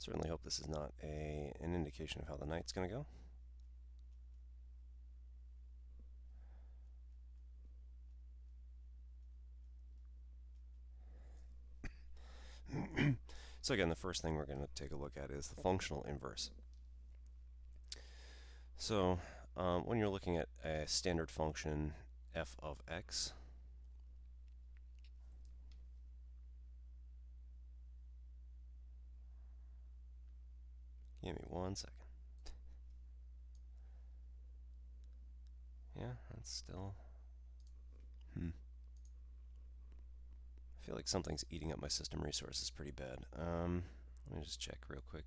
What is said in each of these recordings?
Certainly hope this is not an indication of how the night's going to go. So again, the first thing we're going to take a look at is the functional inverse. So when you're looking at a standard function f of x, give me 1 second. Yeah, that's still... I feel like something's eating up my system resources pretty bad. Let me just check real quick.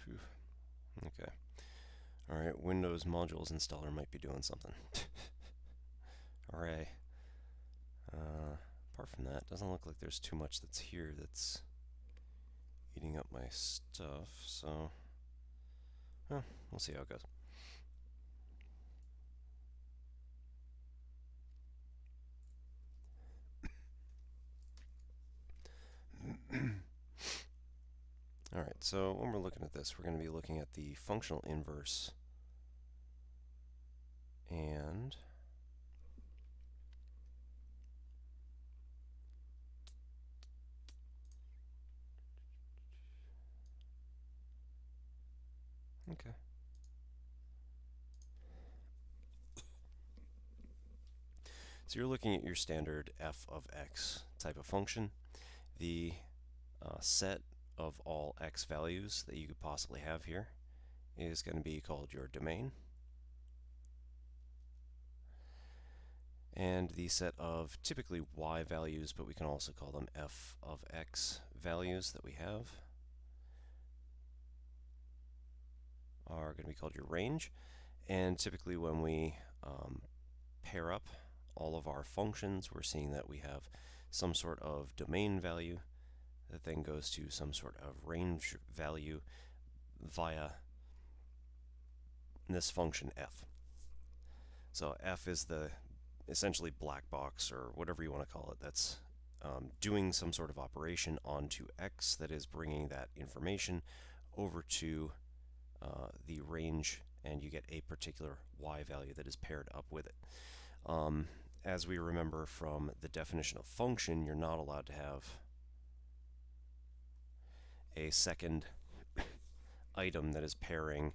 Phew. Okay. Alright, Windows Modules Installer might be doing something. Hooray. Apart from that, doesn't look like there's too much that's here that's eating up my stuff, so we'll see how it goes. Alright, so when we're looking at this, we're going to be looking at the functional inverse and okay. So you're looking at your standard f of x type of function. The set of all x values that you could possibly have here is going to be called your domain. And the set of typically y values, but we can also call them f of x values that we have, are going to be called your range. And typically when we pair up all of our functions, we're seeing that we have some sort of domain value that then goes to some sort of range value via this function f. So f is the essentially black box, or whatever you want to call it, that's doing some sort of operation onto x that is bringing that information over to the range, and you get a particular y value that is paired up with it. As we remember from the definition of function, you're not allowed to have a second item that is pairing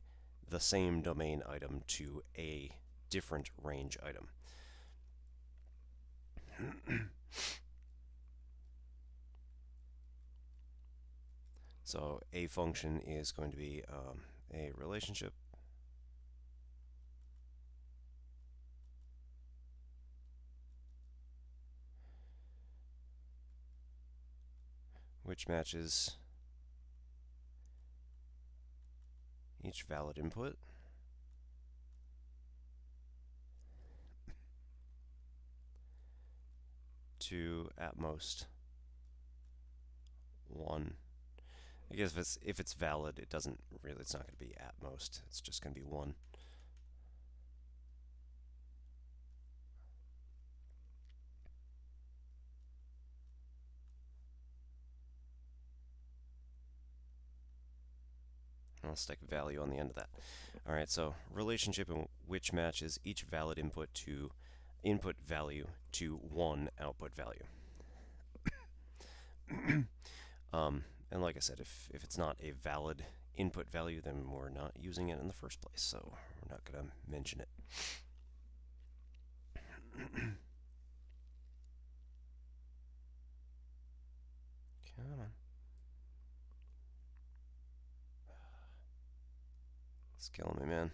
the same domain item to a different range item. So a function is going to be a relationship which matches each valid input to at most one. I guess if it's valid, it's not going to be at most. It's just going to be one. I'll stick value on the end of that. All right, so relationship in which matches each valid input value to one output value. And like I said, if it's not a valid input value, then we're not using it in the first place, so we're not going to mention it. Come on. It's killing me, man.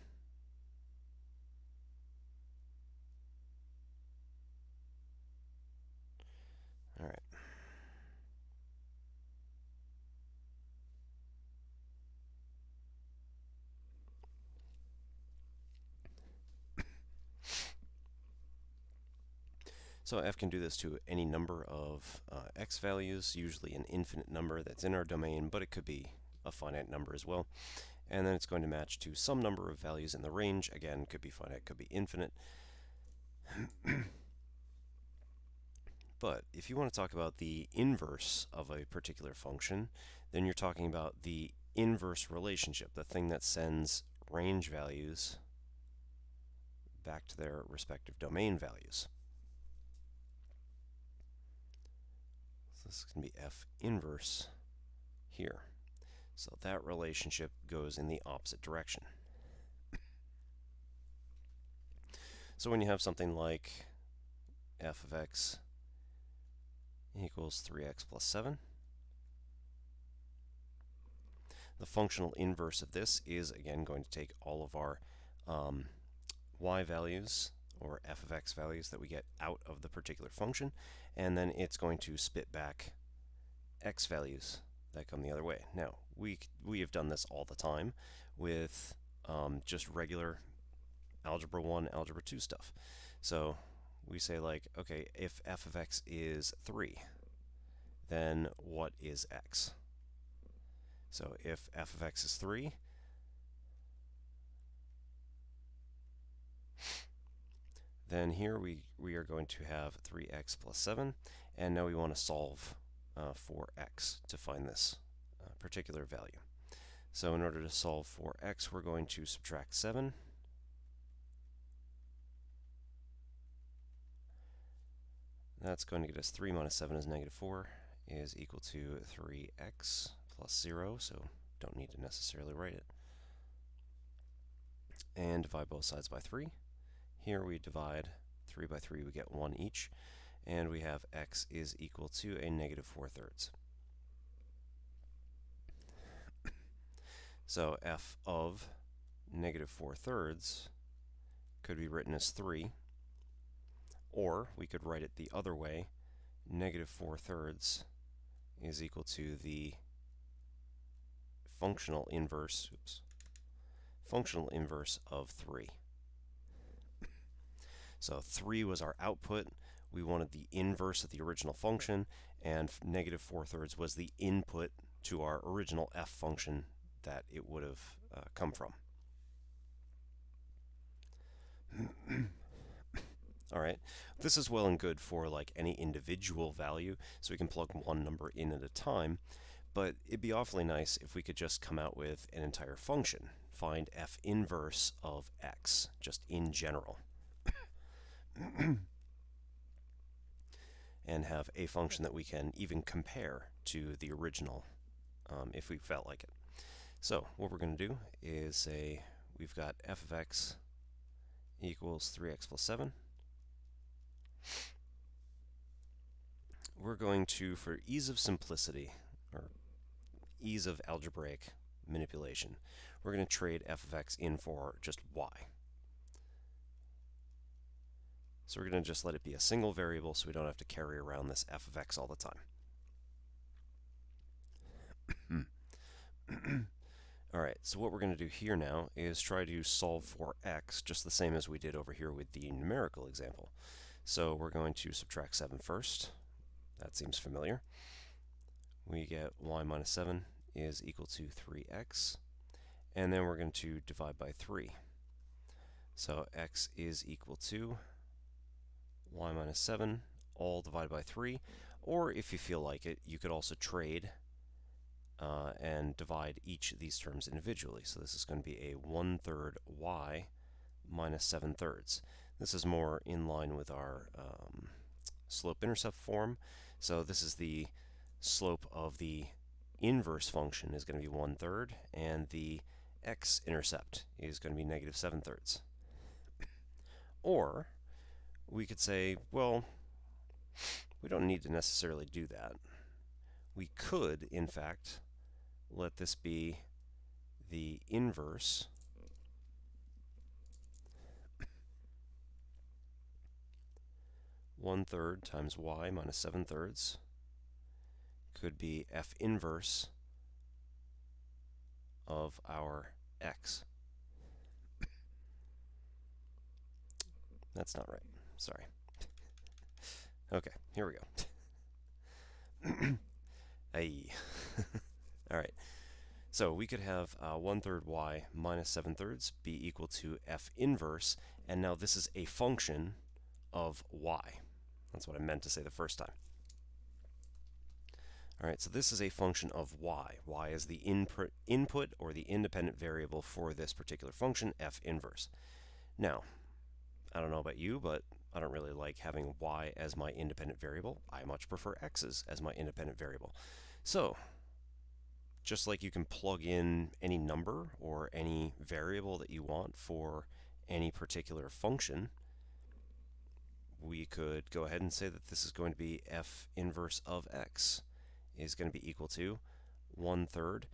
All right. So f can do this to any number of x values, usually an infinite number that's in our domain, but it could be a finite number as well. And then it's going to match to some number of values in the range. Again, could be finite, could be infinite. But if you want to talk about the inverse of a particular function, then you're talking about the inverse relationship, the thing that sends range values back to their respective domain values. So this is going to be f inverse here. So that relationship goes in the opposite direction. So when you have something like f of x equals 3x plus 7, the functional inverse of this is again going to take all of our y values or f of x values that we get out of the particular function, and then it's going to spit back x values that come the other way. Now, we have done this all the time with just regular algebra 1, algebra 2 stuff. So we say like, okay, if f of x is 3, then what is x? So if f of x is 3, then here we are going to have 3x plus 7, and now we want to solve for x to find this particular value. So in order to solve for x, we're going to subtract 7. That's going to get us 3 minus 7 is negative 4 is equal to 3x plus 0, so don't need to necessarily write it. And divide both sides by 3. Here we divide 3 by 3, we get 1 each, and we have x is equal to a negative 4/3. So f of negative 4/3 could be written as 3, or we could write it the other way. Negative 4/3 is equal to the functional inverse of 3. So 3 was our output. We wanted the inverse of the original function, and negative 4/3 was the input to our original f function that it would have come from. All right, this is well and good for like any individual value, so we can plug one number in at a time, but it'd be awfully nice if we could just come out with an entire function. Find f inverse of x, just in general. And have a function that we can even compare to the original if we felt like it. So what we're going to do is say we've got f of x equals 3x plus 7. We're going to, for ease of simplicity, or ease of algebraic manipulation, we're going to trade f of x in for just y. So we're going to just let it be a single variable so we don't have to carry around this f of x all the time. All right, so what we're going to do here now is try to solve for x just the same as we did over here with the numerical example. So we're going to subtract 7 first. That seems familiar. We get y minus 7 is equal to 3x, and then we're going to divide by 3. So x is equal to y minus 7, all divided by 3, or if you feel like it, you could also trade and divide each of these terms individually. So this is going to be a 1/3 y minus 7/3. This is more in line with our slope-intercept form. So this is the slope of the inverse function is going to be 1/3, and the x-intercept is going to be negative 7/3. Or we could say, well, we don't need to necessarily do that. We could, in fact, let this be the inverse (1/3) times y minus 7/3 could be f inverse of our x. That's not right. Sorry. Okay, here we go. Hey. All right. So we could have 1/3 y minus 7/3 be equal to f inverse, and now this is a function of y. That's what I meant to say the first time. All right, so this is a function of y. Y is the input or the independent variable for this particular function, f inverse. Now, I don't know about you, but I don't really like having y as my independent variable. I much prefer x's as my independent variable. So, just like you can plug in any number or any variable that you want for any particular function, we could go ahead and say that this is going to be f inverse of x is going to be equal to 1/3.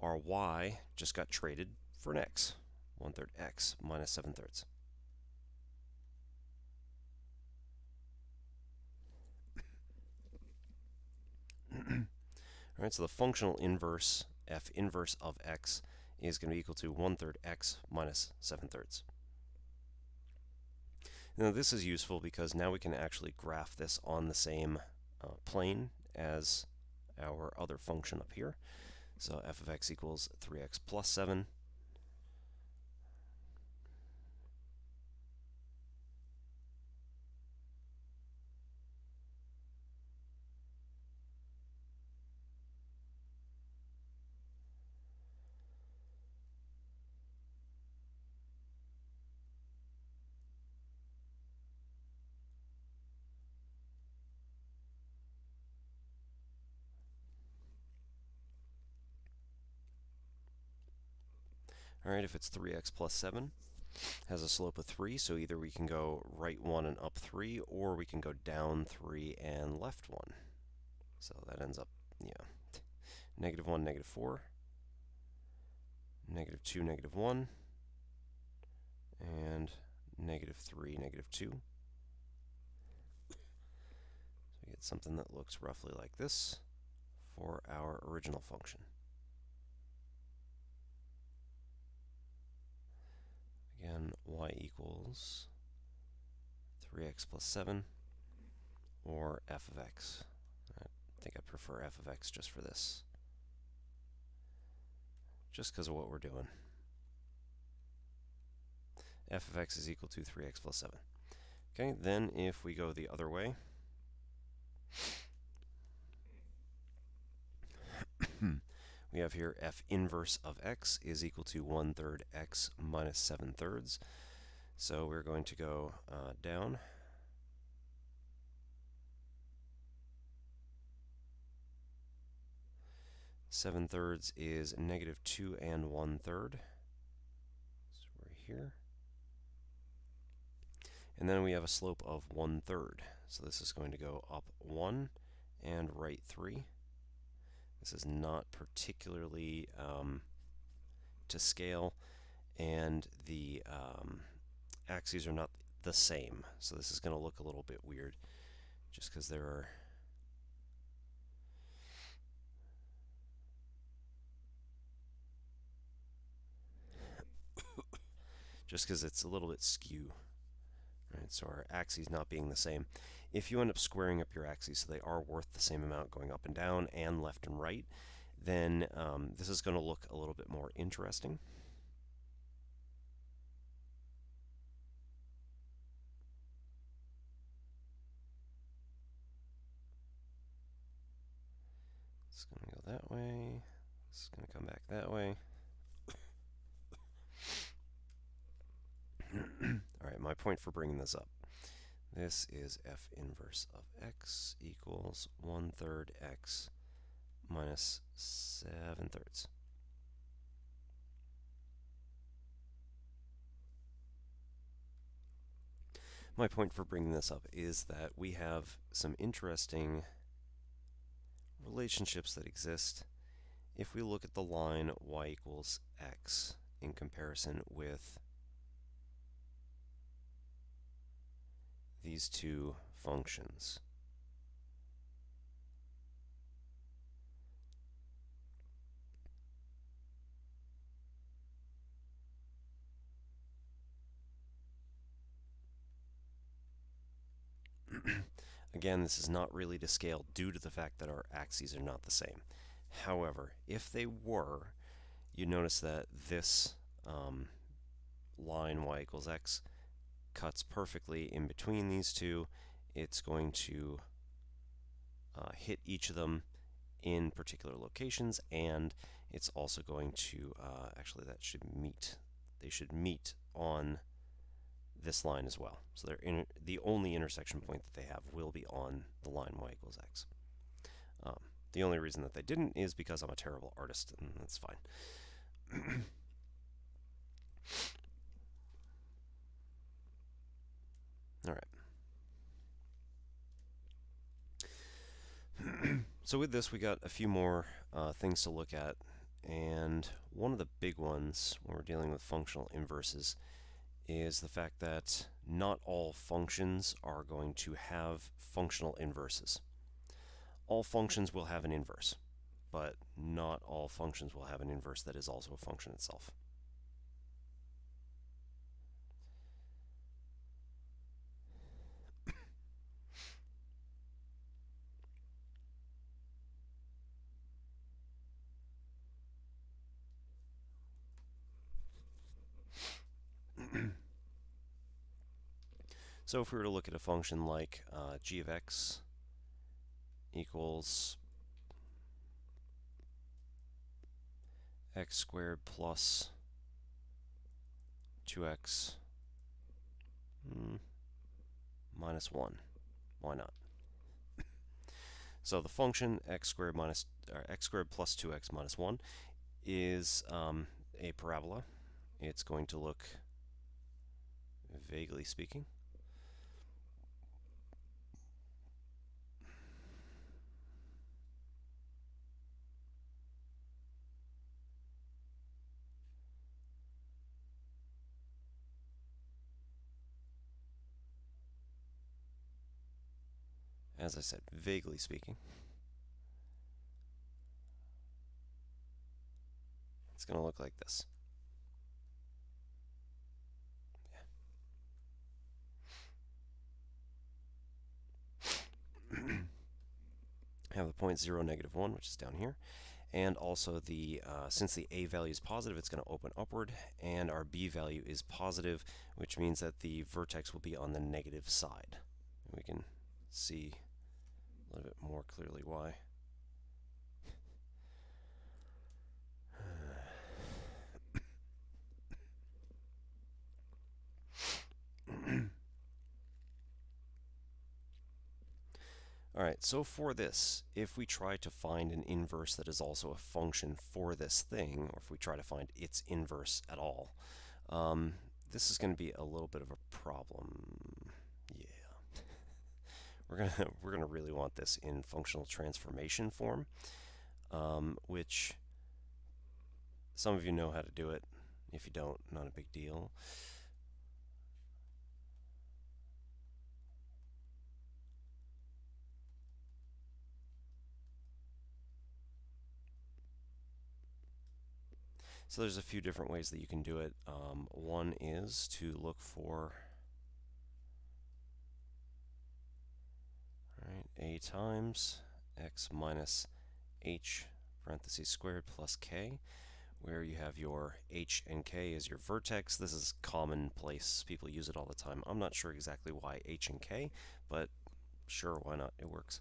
Our y just got traded for an x. 1/3 x minus 7/3. All right, so the functional inverse, f inverse of x, is going to be equal to 1/3 x minus 7/3. Now this is useful because now we can actually graph this on the same plane as our other function up here. So f of x equals 3x plus 7. All right, if it's 3x plus 7, has a slope of 3, so either we can go right 1 and up 3, or we can go down 3 and left 1. So that ends up, -1, -4, -2, -1, and -3, -2. So we get something that looks roughly like this for our original function. Again, y equals 3x plus 7, or f of x. I think I prefer f of x just for this, just because of what we're doing. F of x is equal to 3x plus 7. Okay, then if we go the other way, we have here f inverse of x is equal to 1/3 x minus 7/3. So we're going to go down. (7/3) is -2 and 1/3. So we're here. And then we have a slope of 1/3. So this is going to go up 1 and right 3. This is not particularly to scale, and the axes are not the same. So this is going to look a little bit weird just because there are it's a little bit skew. Right, so our axes not being the same. If you end up squaring up your axes so they are worth the same amount going up and down and left and right, then this is going to look a little bit more interesting. It's going to go that way. It's going to come back that way. All right, my point for bringing this up. This is f inverse of x equals 1/3 x minus 7/3. My point for bringing this up is that we have some interesting relationships that exist if we look at the line y equals x in comparison with these two functions. Again, this is not really to scale due to the fact that our axes are not the same. However, if they were, you notice that this line y equals x cuts perfectly in between these two. It's going to hit each of them in particular locations, and it's also going to actually that should meet. They should meet on this line as well. So the only intersection point that they have will be on the line y equals x. The only reason that they didn't is because I'm a terrible artist, and that's fine. All right. So with this, we got a few more things to look at, and one of the big ones when we're dealing with functional inverses is the fact that not all functions are going to have functional inverses. All functions will have an inverse, but not all functions will have an inverse that is also a function itself. So if we were to look at a function like g of x equals x squared plus 2x minus 1. Why not? So the function x squared plus 2x minus 1 is a parabola. It's going to look, vaguely speaking, as I said, vaguely speaking. It's going to look like this. Have the point 0, negative 1, which is down here. And also, since the a value is positive, it's going to open upward, and our b value is positive, which means that the vertex will be on the negative side. We can see a little bit more clearly why. Alright, so for this, if we try to find an inverse that is also a function for this thing, or if we try to find its inverse at all, this is going to be a little bit of a problem. Yeah. We're gonna really want this in functional transformation form, which some of you know how to do it. If you don't, not a big deal. So there's a few different ways that you can do it. One is to look for a times x minus h parentheses squared plus k, where you have your h and k as your vertex. This is commonplace. People use it all the time. I'm not sure exactly why h and k, but sure, why not? It works.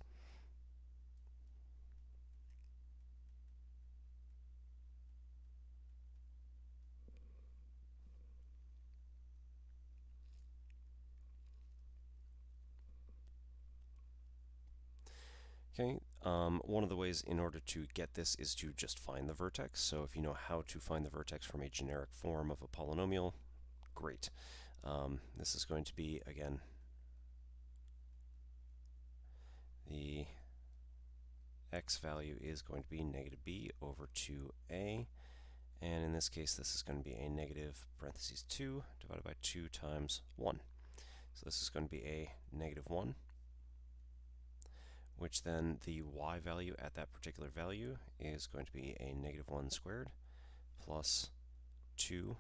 Okay, one of the ways in order to get this is to just find the vertex. So if you know how to find the vertex from a generic form of a polynomial, great. This is going to be, again, the x value is going to be negative b over 2a, and in this case this is going to be a negative parentheses 2 divided by 2 times 1. So this is going to be a negative 1, which then the y value at that particular value is going to be a negative 1 squared plus 2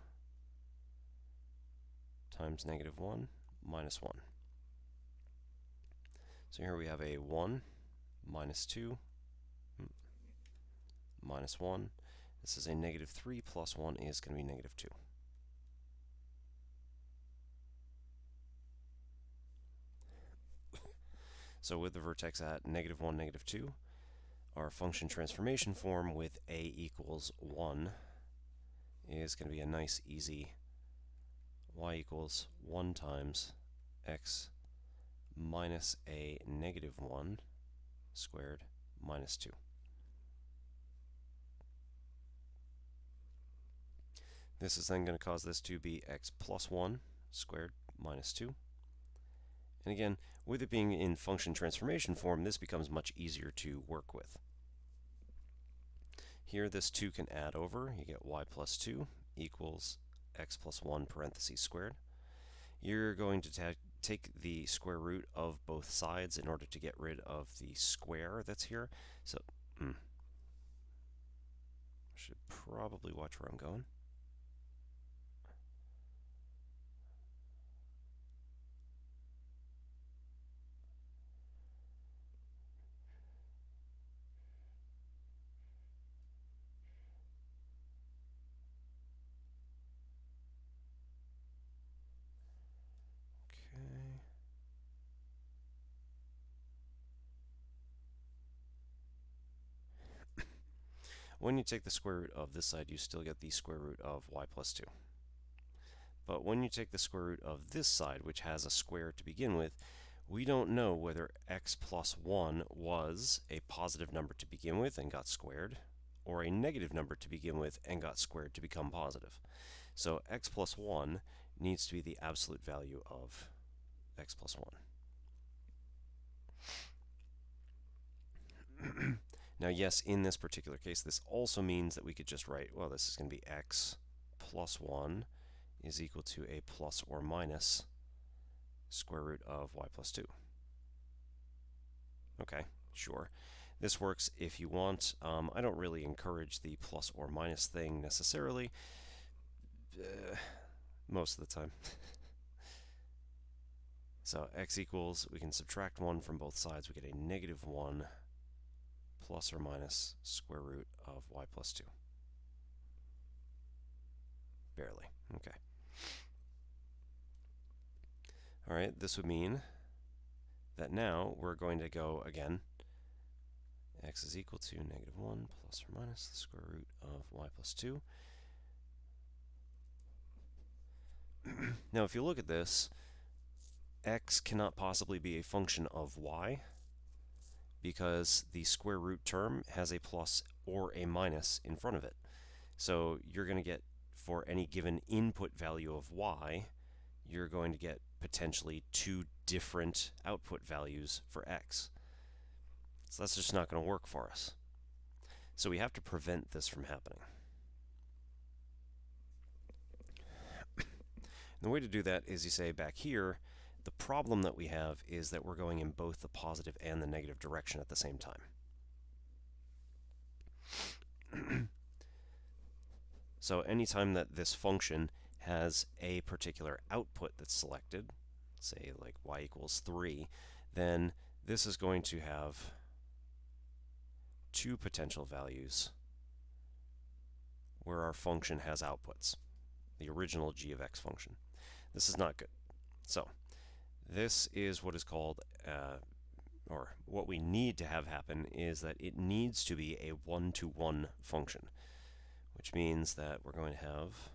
times negative 1 minus 1. So here we have a 1, minus 2, minus 1. This is a negative 3 plus 1 is going to be negative 2. So with the vertex at negative 1, negative 2, our function transformation form with a equals 1 is going to be a nice, easy y equals 1 times x minus a negative 1 squared minus 2. This is then going to cause this to be x plus 1 squared minus 2. And again, with it being in function transformation form, this becomes much easier to work with. Here, this 2 can add over. You get y plus 2 equals x plus 1 parentheses squared. You're going to take the square root of both sides in order to get rid of the square that's here. So, I should probably watch where I'm going. When you take the square root of this side, you still get the square root of y plus 2. But when you take the square root of this side, which has a square to begin with, we don't know whether x plus 1 was a positive number to begin with and got squared, or a negative number to begin with and got squared to become positive. So x plus 1 needs to be the absolute value of x plus 1. Now, yes, in this particular case, this also means that we could just write, well, this is going to be x plus 1 is equal to a plus or minus square root of y plus 2. Okay, sure. This works if you want. I don't really encourage the plus or minus thing necessarily, most of the time. So x equals, we can subtract 1 from both sides. We get a negative 1 plus or minus square root of y plus 2. Barely. Okay. All right, this would mean that now we're going to go again. X is equal to negative 1 plus or minus the square root of y plus 2. Now, if you look at this, x cannot possibly be a function of y because the square root term has a plus or a minus in front of it. So you're going to get, for any given input value of y, you're going to get potentially 2 different output values for x. So that's just not going to work for us. So we have to prevent this from happening. And the way to do that is you say back here, the problem that we have is that we're going in both the positive and the negative direction at the same time. So anytime that this function has a particular output that's selected, say like y equals 3, then this is going to have 2 potential values where our function has outputs, the original g of x function. This is not good. So this is what is called, or what we need to have happen is that it needs to be a one-to-one function, which means that we're going to have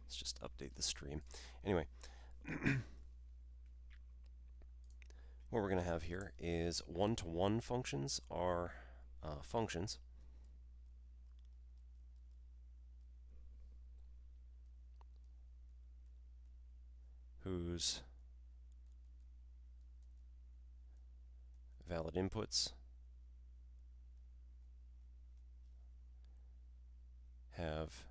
let's just update the stream. Anyway, what we're going to have here is one-to-one functions are functions whose valid inputs have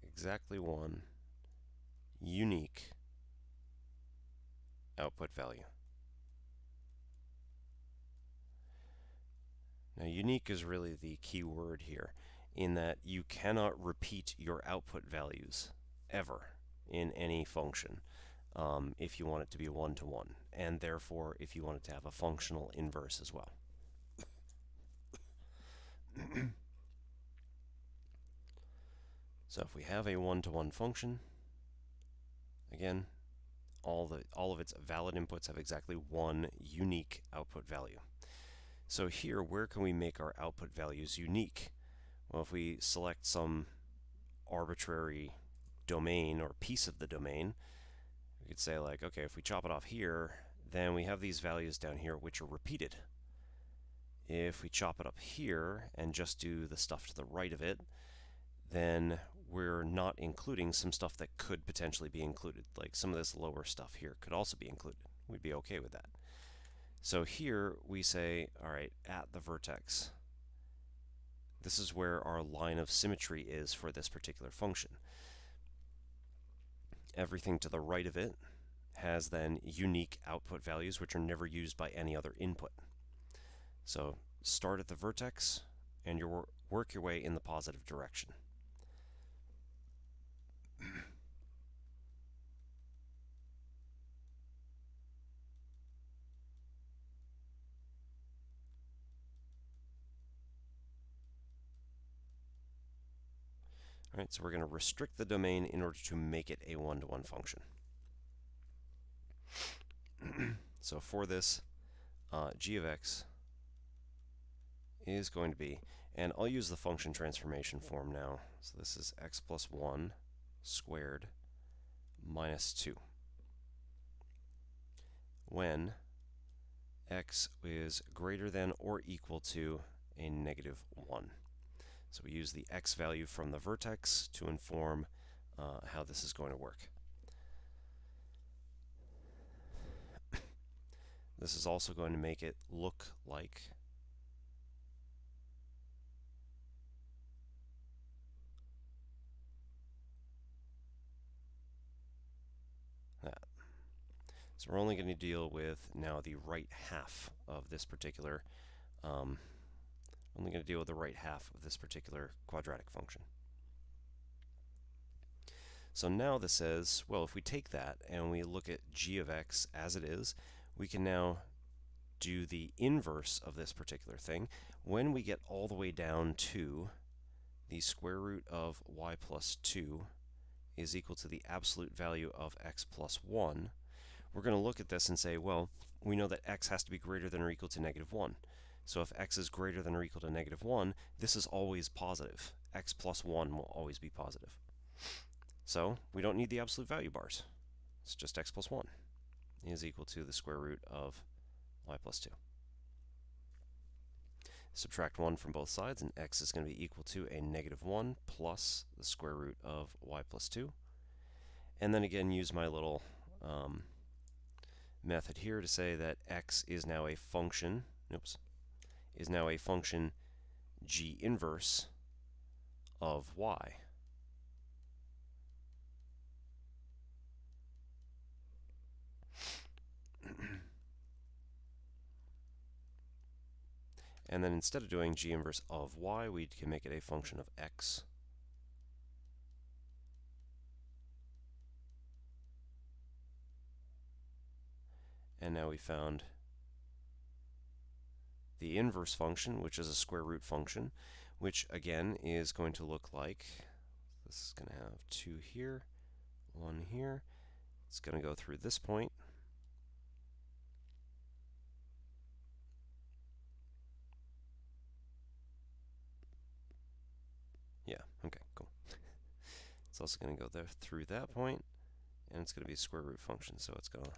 exactly one unique output value. Now, unique is really the key word here, in that you cannot repeat your output values ever in any function if you want it to be a one-to-one, and therefore if you want it to have a functional inverse as well. So if we have a one-to-one function, again, all of its valid inputs have exactly one unique output value. So here, where can we make our output values unique? Well, if we select some arbitrary domain or piece of the domain, we could say like, okay, if we chop it off here, then we have these values down here which are repeated. If we chop it up here and just do the stuff to the right of it, then we're not including some stuff that could potentially be included. Like some of this lower stuff here could also be included. We'd be okay with that. So here we say, all right, at the vertex, this is where our line of symmetry is for this particular function. Everything to the right of it has then unique output values which are never used by any other input. So start at the vertex and you work your way in the positive direction. All right, so we're going to restrict the domain in order to make it a one-to-one function. So for this, g of x is going to be, and I'll use the function transformation form now. So this is x plus 1 squared minus 2. When x is greater than or equal to a negative 1. So we use the x value from the vertex to inform how this is going to work. This is also going to make it look like that. So we're only going to deal with now the right half of this particular quadratic function. So now this says, well, if we take that and we look at g of x as it is, we can now do the inverse of this particular thing. When we get all the way down to the square root of y plus 2 is equal to the absolute value of x plus 1, we're going to look at this and say, well, we know that x has to be greater than or equal to negative 1. So if x is greater than or equal to negative 1, this is always positive. X plus 1 will always be positive. So we don't need the absolute value bars. It's just x plus 1 is equal to the square root of y plus 2. Subtract 1 from both sides, and x is going to be equal to a negative 1 plus the square root of y plus 2. And then again, use my little method here to say that x is now a function, g inverse of y. And then instead of doing g inverse of y, we can make it a function of x. And now we found the inverse function, which is a square root function, which again is going to look like, this is going to have 2 here, 1 here. It's going to go through this point. Yeah, okay, cool. It's also going to go there through that point, and it's going to be a square root function, so it's going to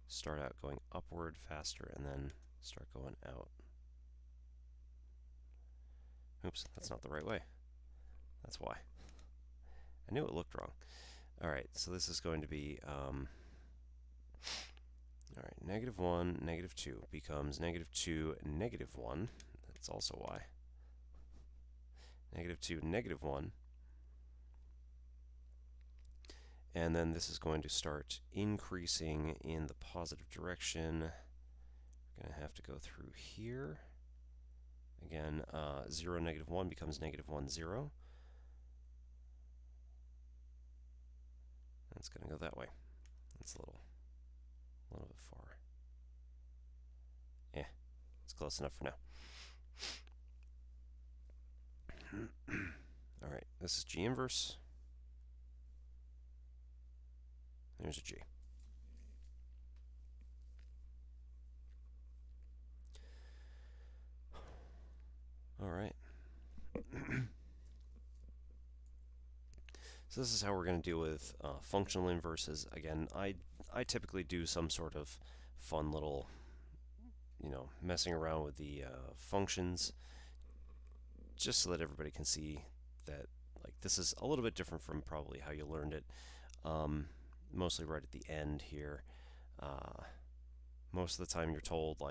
start out going upward faster and then start going out. Oops, that's not the right way. That's why. I knew it looked wrong. All right, so this is going to be All right, -1, -2 becomes -2, -1. That's also y. -2, -1. And then this is going to start increasing in the positive direction. We're going to have to go through here. Again, 0, -1 becomes -1, 0. That's going to go that way. That's a little bit far. Yeah, it's close enough for now. All right, this is G inverse. There's a G. All right. So this is how we're going to deal with functional inverses. Again, I typically do some sort of fun little, messing around with the functions, just so that everybody can see that this is a little bit different from probably how you learned it. Mostly right at the end here. Most of the time you're told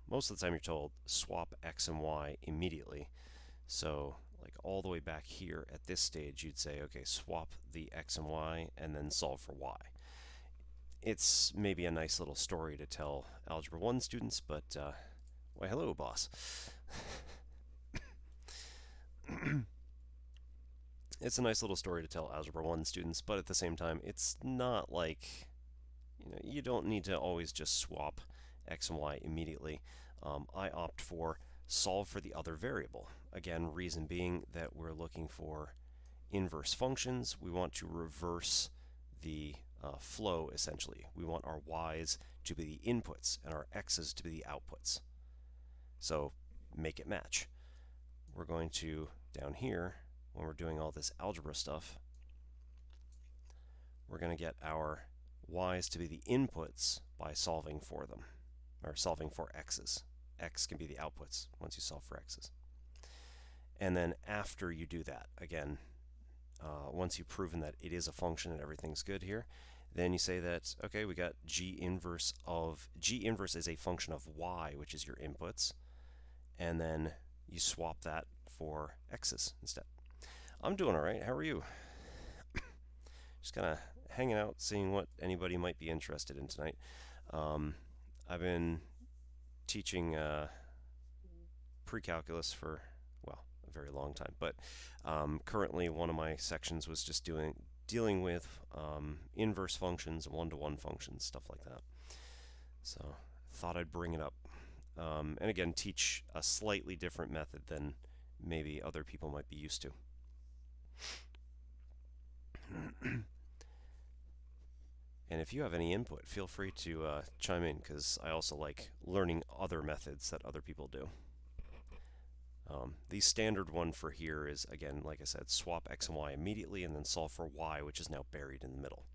most of the time you're told swap x and y immediately. So all the way back here at this stage, you'd say, okay, swap the x and y and then solve for y. It's maybe a nice little story to tell Algebra 1 students, but, why hello, boss. It's a nice little story to tell Algebra 1 students, but at the same time, it's not like, you don't need to always just swap x and y immediately. I opt for solve for the other variable. Again, reason being that we're looking for inverse functions. We want to reverse the flow, essentially. We want our y's to be the inputs and our x's to be the outputs. So make it match. We're going to, down here, when we're doing all this algebra stuff, we're going to get our y's to be the inputs by solving for them, or solving for x's. X can be the outputs once you solve for x's. And then after you do that, again, once you've proven that it is a function and everything's good here, then you say that, okay, we got G inverse is a function of y, which is your inputs, and then you swap that for x's instead. I'm doing all right. How are you? Just kind of hanging out, seeing what anybody might be interested in tonight. I've been teaching pre-calculus for, well, a very long time, but currently one of my sections was just dealing with inverse functions, one-to-one functions, stuff like that. So thought I'd bring it up. And again, teach a slightly different method than maybe other people might be used to. And if you have any input, feel free to chime in, because I also like learning other methods that other people do. The standard one for here is, again, like I said, swap x and y immediately and then solve for y, which is now buried in the middle.